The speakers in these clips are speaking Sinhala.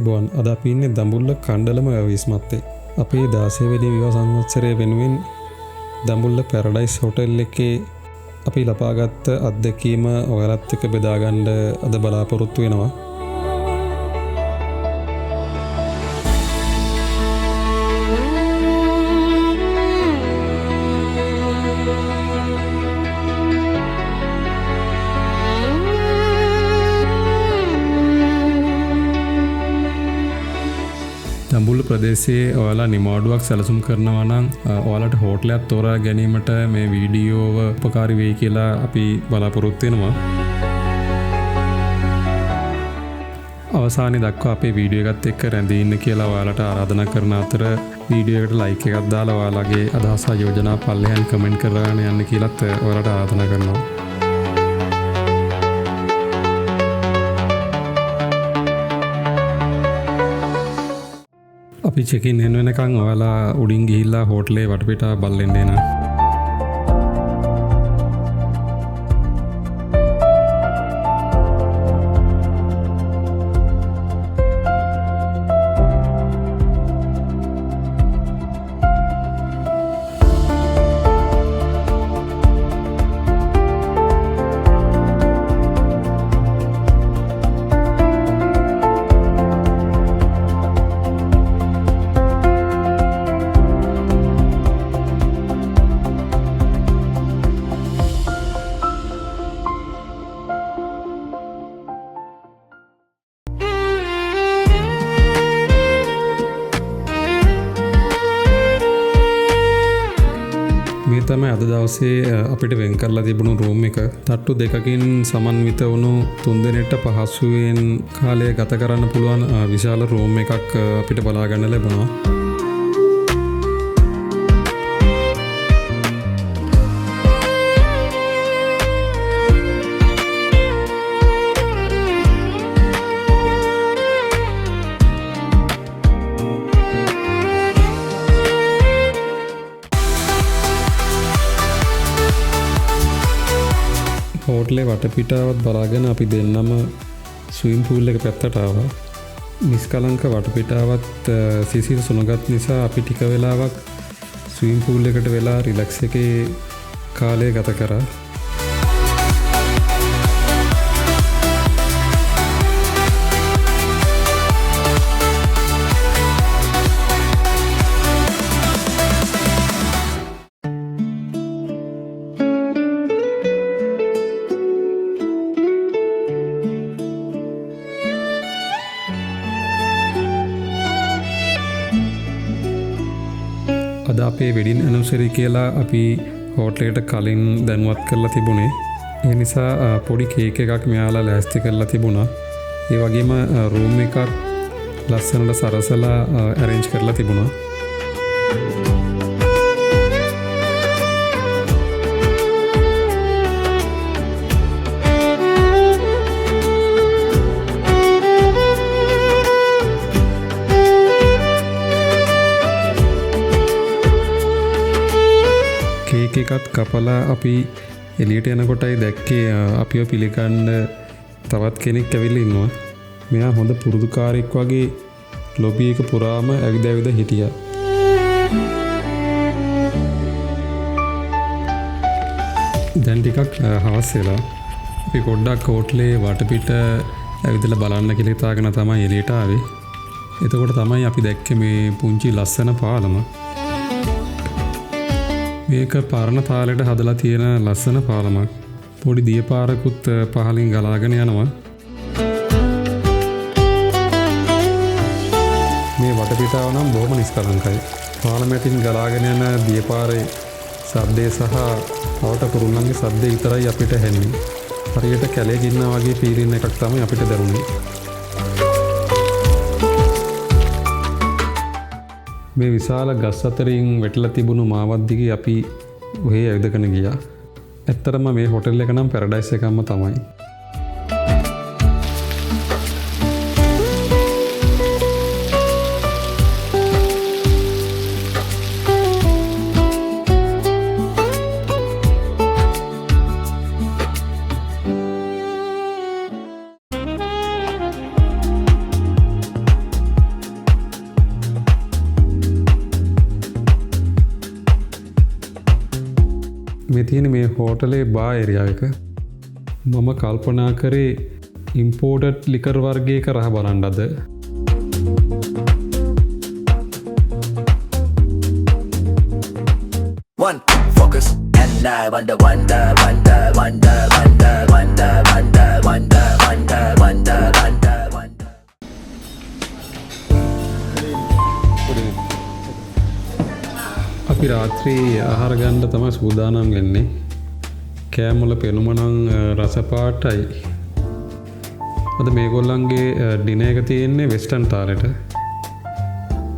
අයිබෝන් අද අපි ඉන්නේ දඹුල්ල කණ්ඩලම විස්මත්තේ. අපේ 16 වෙනි විවාහ සංවත්සරය වෙනුවෙන් දඹුල්ල පැරඩයිස් හොටෙල් එකේ අපි ලබාගත් අත්දැකීම ඔයාලත් එක්ක බෙදා ගන්න අද බලාපොරොත්තු වෙනවා. දඹුල්ල ප්‍රදේශයේ ඔයාලා නිමාඩුවක් සැලසුම් කරනවා නම් ඔයාලට හෝටලයක් තෝරා ගැනීමට මේ වීඩියෝව උපකාරී වෙයි කියලා අපි බලාපොරොත්තු වෙනවා. අවසානයේ දක්වා අපේ වීඩියෝ එකත් එක්ක රැඳී ඉන්න කියලා ඔයාලට ආරාධනා කරන අතර වීඩියෝ එකට ලයික් එකක් දාලා ඔයාලගේ අදහස් යෝජනා පල්ලෙහාන් කමෙන්ට් කරගෙන යන්න කියලාත් ඔයාලට ආරාධනා කරනවා. අපි චෙකින් එන්න වෙනකන් ඔයාලා උඩින් ගිහිල්ලා හෝටලේ වටපිටා බලන්න එන්න. මේ තමයි අද දවසේ අපිට වෙන් කරලා තිබුණු රූම් එක. තට්ටු දෙකකින් සමන්විත වුණු 3 දෙනෙක්ට පහසුවෙන් කාලය ගත කරන්න පුළුවන් විශාල රූම් එකක් අපිට බලා ගන්න ලැබුණා. හෝටලේ වටපිටාවත් බලාගෙන අපි දෙන්නම ස්විම් පූල් එක පැත්තට ආවා. නිස්කලංක වටපිටාවත් සිසිල් සුණගත් නිසා අපි ටික වෙලාවක් ස්විම් පූල් එකට වෙලා රිලැක්ස් එකේ කාලය ගත කරා. අද අපේ වෙඩින් ඇනිවර්සරි කියලා අපි හෝටලයට කලින් දැනුවත් කරලා තිබුණේ. ඒ නිසා පොඩි කේක් එකක් මෙයාලා ලෑස්ති කරලා තිබුණා. ඒ වගේම රූම් එකක් ලස්සනට සරසලා ඇරේන්ජ් කරලා තිබුණා. කේක් එකත් කපලා අපි එළියට යනකොටයි දැක්කේ අපිව පිළිගන්න තවත් කෙනෙක් ඇවිල්ලා ඉන්නවා. මෙයා හොඳ පුරුදුකාරයෙක් වගේ ලොබි එක පුරාම ඇවිද හිටියා. දැන් ටිකක් හවස් වෙලා අපි පොඩ්ඩක් හෝටලේ වටපිට ඇවිදලා බලන්න කියලා හිතාගෙන තමයි එළියට ආවේ. එතකොට තමයි අපි දැක්කේ මේ පුංචි ලස්සන පාලම. මේක පරණ තාලෙට හදලා තියෙන ලස්සන පාලමක්. පොඩි දියපාරකුත් පහලින් ගලාගෙන යනවා. මේ වටපිටාව නම් බොහොම නිස්කලංකයි. පාලමෙන් ගලාගෙන යන දියපාරේ ශබ්දය සහ පවට කුරුල්ලන්ගේ ශබ්දය විතරයි අපිට ඇහෙන්නේ. හරියට කැලේ ගින්නා වගේ ෆීලින් එකක් තමයි අපිට දැනුනේ. මේ විශාල ගස් අතරින් වැටලා තිබුණු මාවත් දිගේ අපි ඔහේ ඇවිදගෙන ගියා. ඇත්තටම මේ හොටෙල් එක නම් පැරඩයිස් එකක්ම තමයි. මේ තියෙන මේ හෝටලේ බා ඒරියා එක. මම කල්පනා කරේ ඉම්පෝර්ටඩ් ලිකර් වර්ගයක රහ බලන්න අද. One focus and I wonder, wonder, wonder, wonder, wonder, wonder, wonder, wonder, wonder, wonder, wonder, wonder. අපි රාත්‍රී ආහාර ගන්න තමයි සූදානම් වෙන්නේ. කෑමවල පෙනුමනම් රසපාටයි. අද මේගොල්ලන්ගේ ඩිනර් එක තියෙන්නේ වෙස්ටර්න් තාලෙට.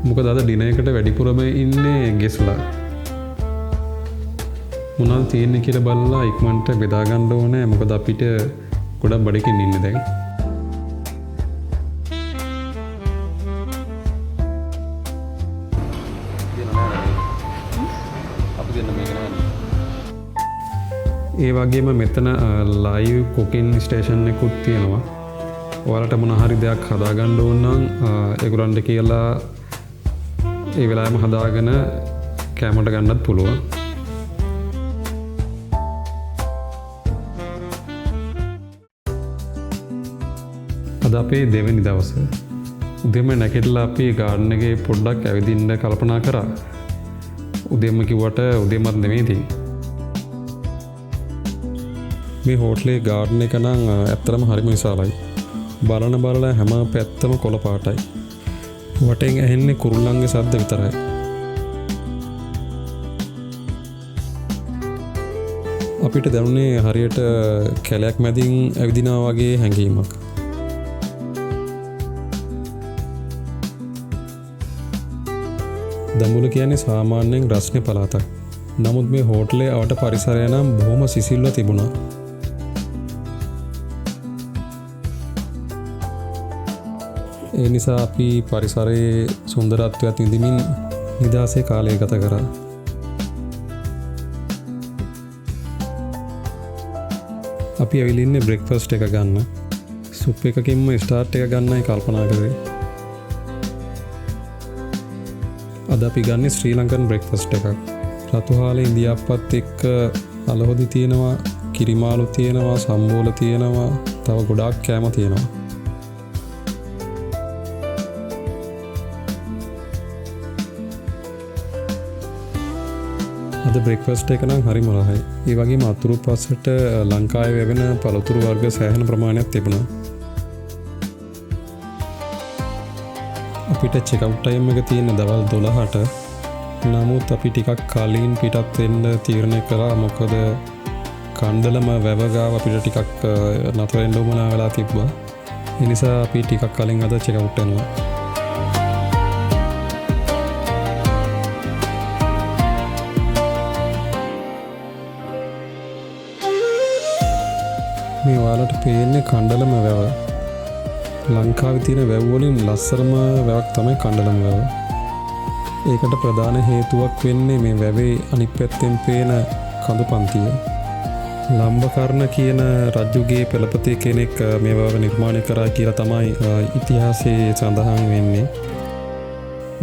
මොකද අද ඩිනර් එකට වැඩිපුරම ඉන්නේ ගෙස්ලා. මොනවද තියෙන්නේ කියලා බලලා ඉක්මනට බෙදා ගන්න ඕනේ. මොකද අපිට ගොඩක් බඩකින් ඉන්නේ දැන්. ඒ වගේම මෙතන ලයිව් කුකින් ස්ටේෂන් එකකුත් තියෙනවා. ඔයාලට මොන හරි දෙයක් හදාගන්න ඕන නම් ඒගොල්ලන්ට කියලා ඒ වෙලාවෙම හදාගෙන කැමරට ගන්නත් පුළුවන්. අද අපේ දෙවෙනි දවස. උදේම නැගිටලා අපි ගාඩන් එකේ පොඩ්ඩක් ඇවිදින්න කල්පනා කරා. උදේම කිව්වට උදේමත් නෙමෙයි තියෙන්නේ. මේ හෝටලේ ගාඩන් එක නම් ඇත්තටම හරිම විශාලයි. බලලා හැම පැත්තම කොළ පාටයි. වටෙන් ඇහෙන්නේ කුරුල්ලන්ගේ ශබ්ද විතරයි. අපිට දැනුනේ හරියට කැලයක් මැදින් ඇවිදිනා වගේ හැඟීමක්. දඹුල කියන්නේ සාමාන්‍යයෙන් රස්නේ පළාතක්. නමුත් මේ හෝටලේ අවට පරිසරය නම් බොහොම සිසිල්ව තිබුණා. ඒ නිසා අපි පරිසරයේ සුන්දරත්වයත් විඳිමින් නිදාසේ කාලය ගත කරා. අපි ඇවිල්ලා ඉන්නේ බ්‍රෙක්ෆාස්ට් එක ගන්න. සුප් එකකින්ම ස්ටාර්ට් එක ගන්නයි කල්පනා කරේ. අද අපි ගන්නේ ශ්‍රී ලංකන් බ්‍රෙක්ෆාස්ට් එකක්. රතු හාලේ ඉන්දියාප්පත් එක්ක අලහොදි තියෙනවා, කිරිමාළු තියෙනවා, සම්බෝල තියෙනවා, තව ගොඩාක් කෑම තියෙනවා. අද බ්‍රෙක්ෆාස්ට් එක නම් හරිම රහයි. ඒ වගේම අතුරු පස්සට ලංකාවේ වෙන පළතුරු වර්ග සෑහෙන ප්‍රමාණයක් තිබුණා. අපිට චෙක් අවුට් ටයිම් එක තියෙන දවල් 12ට. නමුත් අපි ටිකක් කලින් පිටත් වෙන්න තීරණය කළා. මොකද කණ්ඩලම වැව ගාව අපිට ටිකක් නතර වෙන්න උවමනා වෙලා තිබ්බා. ඒ නිසා අපි ටිකක් කලින් අද චෙක් අවුට් වෙනවා. මේ ඔයාලට පේන්නේ කණ්ඩලම වැව. ලංකාවේ තියෙන වැව් වලින් ලස්සනම වැවක් තමයි කණ්ඩලම වැව. ඒකට ප්‍රධාන හේතුවක් වෙන්නේ මේ වැවේ අනිත් පැත්තෙන් පේන කඳු පන්තිය. ලම්බකර්ණ කියන රජුගේ පෙළපතේ කෙනෙක් මේ වැව නිර්මාණය කරා කියලා තමයි ඉතිහාසයේ සඳහන් වෙන්නේ.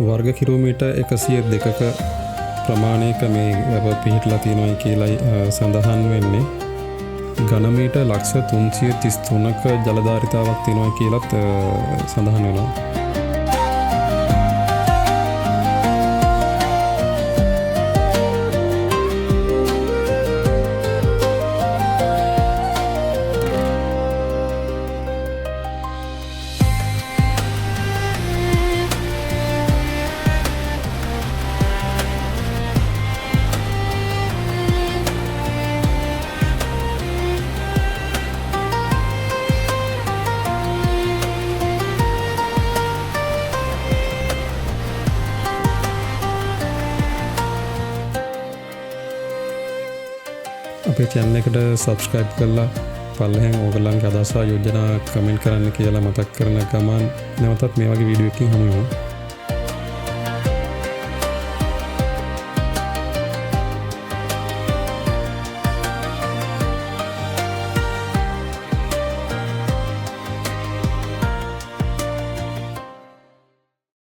වර්ග කිලෝමීටර් 102ක ප්‍රමාණයක මේ වැව පිහිටලා තියෙනවා කියලායි සඳහන් වෙන්නේ. ඝනමීටර් ලක්ෂ 333ක ජලධාරිතාවක් තියෙනවා කියලත් සඳහන් වෙනවා. අපේ channel එකට subscribe කරලා පල්ලෙහෙන් ඕගොල්ලන්ගේ අදහස් යෝජනා කමෙන්ට් කරන්න කියලා මතක් කරන ගමන් නැවතත් මේ වගේ වීඩියෝ එකකින් හමු වෙමු.